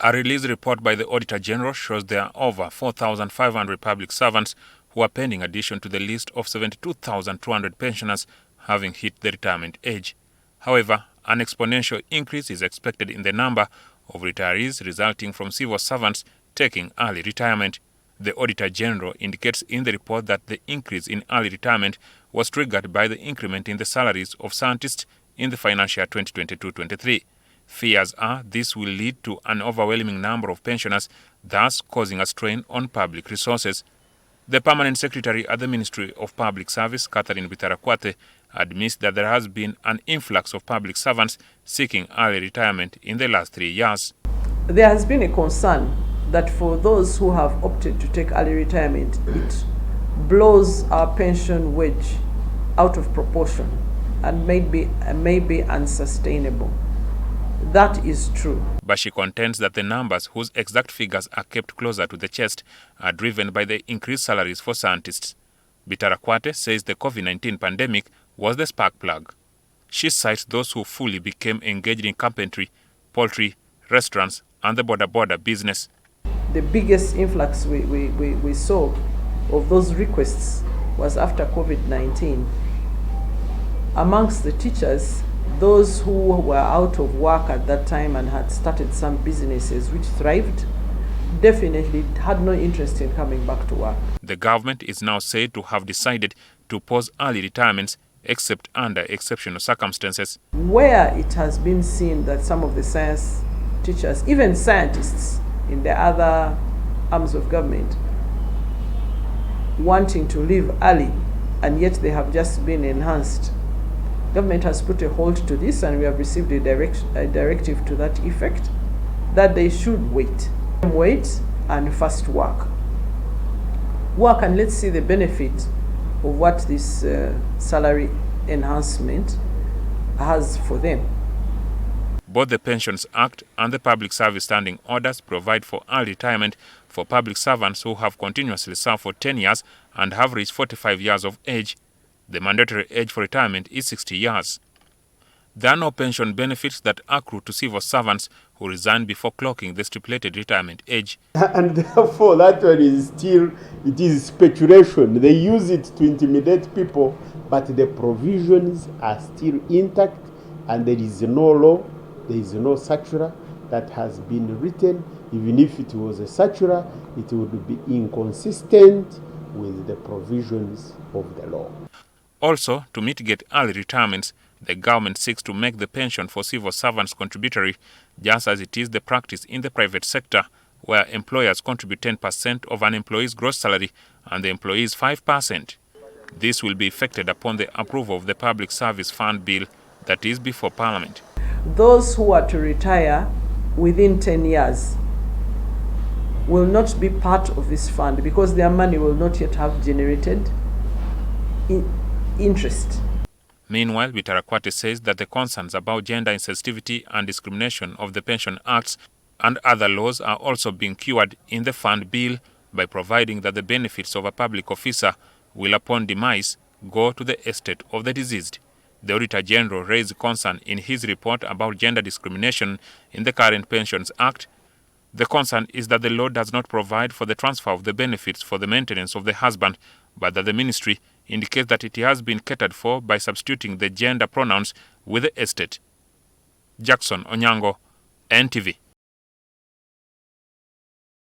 A release report by the Auditor General shows there are over 4,500 public servants who are pending addition to the list of 72,200 pensioners having hit the retirement age. However, an exponential increase is expected in the number of retirees resulting from civil servants taking early retirement. The Auditor General indicates in the report that the increase in early retirement was triggered by the increment in the salaries of scientists in the financial year 2022-23. Fears are this will lead to an overwhelming number of pensioners, thus causing a strain on public resources. The Permanent Secretary at the Ministry of Public Service, Bitarakwate, admits that there has been an influx of public servants seeking early retirement in the last 3 years. There has been a concern that for those who have opted to take early retirement, it blows our pension wage out of proportion and may be unsustainable. That is true. But she contends that the numbers, whose exact figures are kept closer to the chest, are driven by the increased salaries for scientists. Bitarakwate says the COVID-19 pandemic was the spark plug. She cites those who fully became engaged in carpentry, poultry, restaurants, and the border business. The biggest influx we saw of those requests was after COVID-19. Amongst the teachers, those who were out of work at that time and had started some businesses which thrived, definitely had no interest in coming back to work. The government is now said to have decided to pause early retirements except under exceptional circumstances. Where it has been seen that some of the science teachers, even scientists in the other arms of government, wanting to leave early and yet they have just been enhanced, government has put a hold to this, and we have received a directive to that effect that they should wait and first work and let's see the benefit of what this salary enhancement has for them. Both the Pensions Act and the Public Service Standing Orders provide for early retirement for public servants who have continuously served for 10 years and have reached 45 years of age. The mandatory age for retirement is 60 years. There are no pension benefits that accrue to civil servants who resign before clocking the stipulated retirement age. And therefore that one is still, it is speculation. They use it to intimidate people, but the provisions are still intact and there is no law, there is no circular that has been written. Even if it was a circular, it would be inconsistent with the provisions of the law. Also, to mitigate early retirements, the government seeks to make the pension for civil servants contributory, just as it is the practice in the private sector, where employers contribute 10% of an employee's gross salary and the employee's 5%. This will be effected upon the approval of the Public Service Fund Bill that is before Parliament. Those who are to retire within 10 years will not be part of this fund because their money will not yet have generated interest. Meanwhile, Bitarakwate says that the concerns about gender insensitivity and discrimination of the Pension Acts and other laws are also being cured in the fund bill by providing that the benefits of a public officer will, upon demise, go to the estate of the deceased. The Auditor General raised concern in his report about gender discrimination in the current Pensions Act. The concern is that the law does not provide for the transfer of the benefits for the maintenance of the husband, but that the ministry indicates that it has been catered for by substituting the gender pronouns with the estate. Jackson Onyango, NTV.